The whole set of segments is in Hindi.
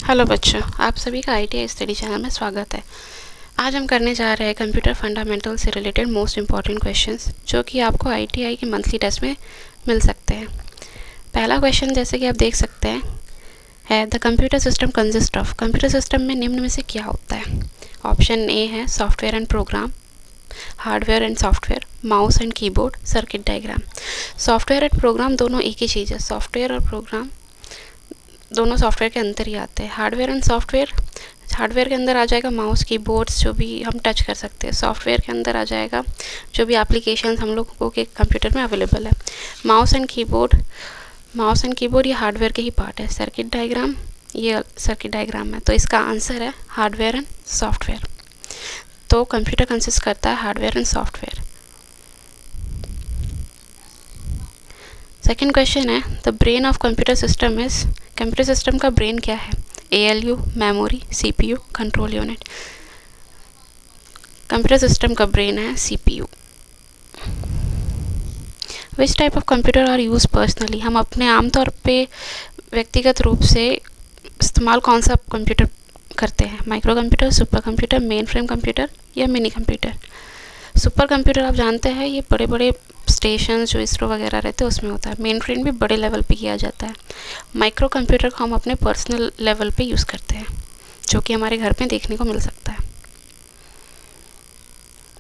हेलो बच्चों, आप सभी का ITI स्टडी चैनल में स्वागत है। आज हम करने जा रहे हैं कंप्यूटर फंडामेंटल से रिलेटेड मोस्ट इम्पॉर्टेंट क्वेश्चंस जो कि आपको ITI के मंथली टेस्ट में मिल सकते हैं। पहला क्वेश्चन जैसे कि आप देख सकते हैं है the computer system consist of. Computer system में निम्न में से क्या होता है? ऑप्शन ए है software and program, hardware and software, mouse and keyboard, circuit diagram. Software and program दोनों एक ही चीज़ है। सॉफ्टवेयर और प्रोग्राम दोनों सॉफ्टवेयर के अंदर ही आते हैं। हार्डवेयर एंड सॉफ्टवेयर, हार्डवेयर के अंदर आ जाएगा माउस कीबोर्ड्स जो भी हम टच कर सकते हैं। सॉफ्टवेयर के अंदर आ जाएगा जो भी एप्लीकेशंस हम लोगों के कंप्यूटर में अवेलेबल है। माउस एंड कीबोर्ड ये हार्डवेयर के ही पार्ट है। सर्किट डायग्राम ये सर्किट डायग्राम है। तो इसका आंसर है हार्डवेयर एंड सॉफ्टवेयर। तो कंप्यूटर कंसिस्ट करता है hardware and software. Second question है the brain of computer system is. Computer system का ब्रेन क्या है? ALU, memory, CPU, control unit. Computer system का ब्रेन है CPU। Which type of computer are use personally. हम अपने आमतौर पे व्यक्तिगत रूप से इस्तेमाल कौन सा कंप्यूटर करते हैं? Micro computer, super computer, main frame computer या मिनी कंप्यूटर। सुपर कंप्यूटर आप जानते हैं ये बड़े बड़े स्टेशन जो इसरो वगैरह रहते हैं उसमें होता है। मेन फ्रेम भी बड़े लेवल पे किया जाता है। माइक्रो कंप्यूटर को हम अपने पर्सनल लेवल पे यूज़ करते हैं जो कि हमारे घर में देखने को मिल सकता है।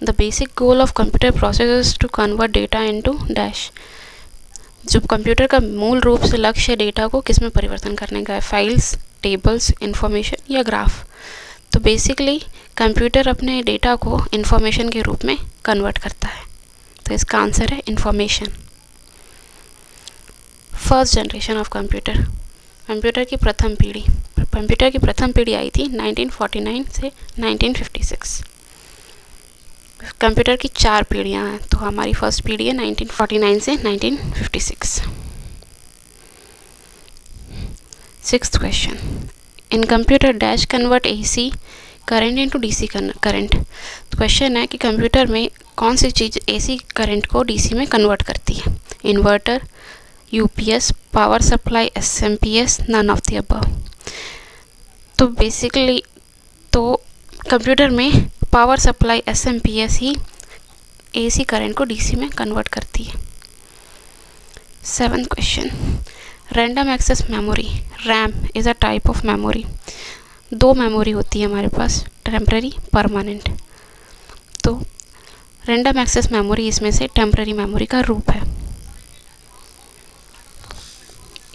The basic goal of computer process is to convert data into dash. जो कंप्यूटर का मूल रूप से लक्ष्य डेटा को किस में परिवर्तन करने का है? फाइल्स, टेबल्स, इंफॉर्मेशन या ग्राफ। तो बेसिकली कंप्यूटर अपने डेटा को इंफॉर्मेशन के रूप में कन्वर्ट करता है। तो इसका आंसर है information. First generation of computer. Computer की प्रथम पीढ़ी आई थी 1949 से 1956। कंप्यूटर की 4 पीढ़ियाँ हैं। तो हमारी फर्स्ट पीढ़ी है 1949 से 1956। Sixth question in computer dash convert AC current into DC current. Question है कि कंप्यूटर में कौन सी चीज़ AC करंट को DC में कन्वर्ट करती है? Inverter, UPS, power supply, SMPS, none of the above. तो बेसिकली तो कंप्यूटर में पावर सप्लाई SMPS ही AC करंट को DC में कन्वर्ट करती है। Seventh question random access memory RAM is a type of memory. 2 memory होती है हमारे पास, टेम्पररी, परमानेंट। तो रैंडम एक्सेस मेमोरी इसमें से टेम्पररी मेमोरी का रूप है।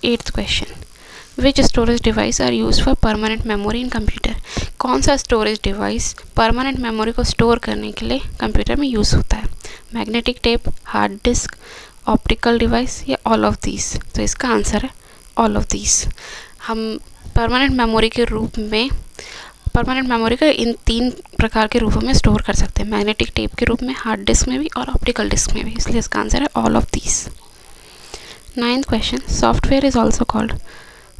8th question which storage device are use for permanent memory in computer. कौन सा स्टोरेज डिवाइस परमानेंट मेमोरी को स्टोर करने के लिए कंप्यूटर में यूज़ होता है? Magnetic tape, hard disk, optical device या ऑल ऑफ दीज। तो इसका आंसर है ऑल ऑफ दीज। हम परमानेंट मेमोरी के रूप में परमानेंट मेमोरी को इन 3 प्रकार के रूपों में स्टोर कर सकते हैं, मैग्नेटिक टेप के रूप में, हार्ड डिस्क में भी और ऑप्टिकल डिस्क में भी। इसलिए इसका आंसर है all of these. 9th question software is also called.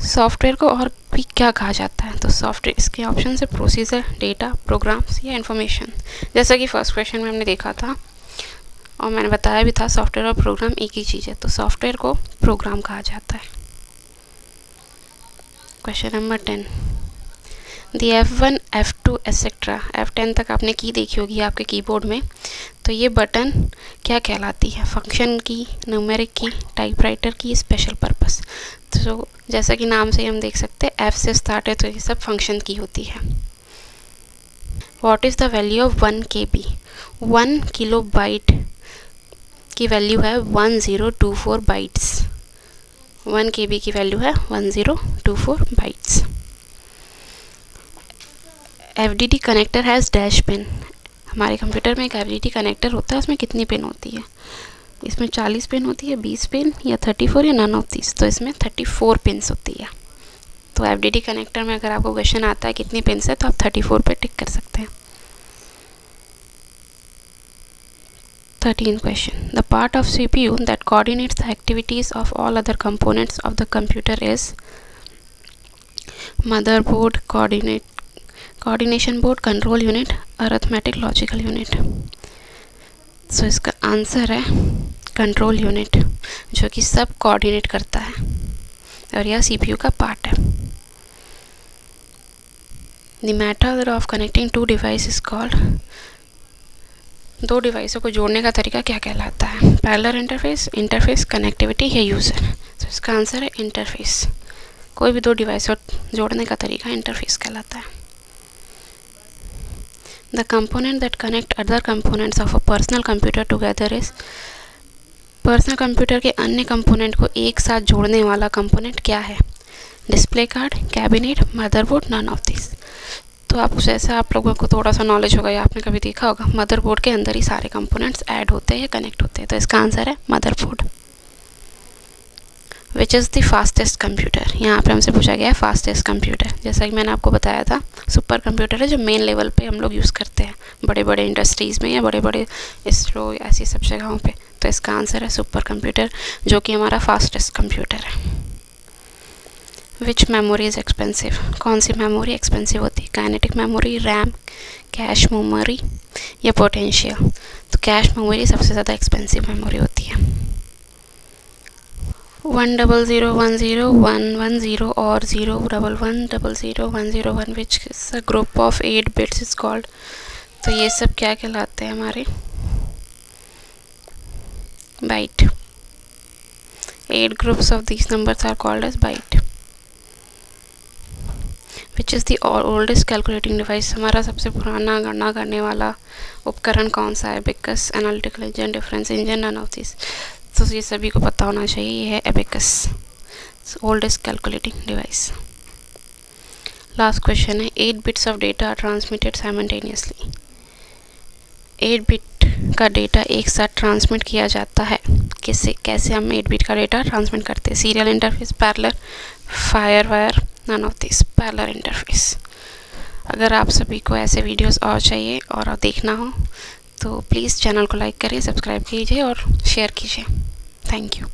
Software को और भी क्या कहा जाता है? तो सॉफ्टवेयर इसके ऑप्शन है प्रोसीजर, डेटा, प्रोग्राम्स या इन्फॉर्मेशन। जैसा कि फर्स्ट क्वेश्चन में हमने देखा था और मैंने बताया भी था सॉफ्टवेयर और प्रोग्राम एक ही चीज़ है। तो सॉफ्टवेयर को प्रोग्राम कहा जाता है। क्वेश्चन नंबर 10 दी F1, F2 एक्सेट्रा। F10 तक आपने की देखी होगी आपके कीबोर्ड में। तो ये बटन क्या कहलाती है? फंक्शन की, न्यूमेरिक की, टाइपराइटर की, स्पेशल पर्पस। तो जैसा कि नाम से हम देख सकते हैं F से स्टार्ट है तो ये सब फंक्शन की होती है। What is the value of 1 KB। 1 kilobyte की वैल्यू है 1024 बाइट्स। 1 KB की वैल्यू है 1024 bytes. FDD connector has dash pin. हमारे कंप्यूटर में एक FDD कनेक्टर होता है, उसमें कितनी पिन होती है? इसमें 40 पिन होती है, 20 पिन या 34 या नन ऑफ दिस। तो इसमें 34 पिन्स होती है। तो FDD कनेक्टर में अगर आपको क्वेश्चन आता है कितनी पिन्स है तो आप 34 पे टिक कर सकते हैं। 13th question the part of CPU that coordinates the activities of all other components of the computer is motherboard, coordination board, control unit, arithmetic logical unit। सो इसका आंसर है कंट्रोल यूनिट जो कि सब कोऑर्डिनेट करता है और यह CPU का पार्ट है। The method of connecting to device is called, दो डिवाइसों को जोड़ने का तरीका क्या कहलाता है? पैरेलल इंटरफेस, इंटरफेस, कनेक्टिविटी या यूज़र? तो इसका आंसर है इंटरफेस। कोई भी दो डिवाइस को जोड़ने का तरीका इंटरफेस कहलाता है। The component that connect other components of a personal computer together is, personal computer के अन्य कंपोनेंट को एक साथ जोड़ने वाला कंपोनेंट क्या है? Display card, cabinet, motherboard, none of this. तो आप जैसे आप लोगों को थोड़ा सा नॉलेज होगा या आपने कभी देखा होगा, मदरबोर्ड के अंदर ही सारे कंपोनेंट्स ऐड होते हैं या कनेक्ट होते हैं, तो इसका आंसर है motherboard. Which is the fastest computer? यहाँ पे हमसे पूछा गया है फास्टेस्ट कंप्यूटर। जैसा कि मैंने आपको बताया था, सुपर कंप्यूटर है जो मेन लेवल पे हम लोग यूज़ करते हैं बड़े बड़े इंडस्ट्रीज़ में या बड़े बड़े इसरो ऐसी सब जगहों पे। तो इसका आंसर है सुपर कंप्यूटर, जो कि हमारा फास्टेस्ट कंप्यूटर है। Which memory is expensive? कौन सी मेमोरी एक्सपेंसिव होती है? Kinetic memory, RAM, cache memory या पोटेंशियल? तो कैश मेमोरी सबसे ज़्यादा एक्सपेंसिव मेमोरी होती है। 100101110 और 011001001 which is a group of 8 bits is called? तो ये सब क्या कहलाते हैं हमारे? Byte. 8 groups of these numbers are called as byte. Which is the oldest calculating device? हमारा सबसे पुराना गणना करने वाला उपकरण कौन सा है? Abacus, analytical engine, difference engine, none of this. तो ये सभी को पता होना चाहिए, ये है abacus, oldest calculating device. Last question है, 8 bits of data are transmitted simultaneously. 8 bit का डेटा एक साथ ट्रांसमिट किया जाता है किससे? कैसे हम 8 बिट का डेटा ट्रांसमिट करते हैं? Serial interface, parallel, FireWire, none of this, parallel interface. अगर आप सभी को ऐसे वीडियोस और चाहिए और देखना हो तो प्लीज़ चैनल को लाइक करिए, सब्सक्राइब कीजिए और शेयर कीजिए। Thank you.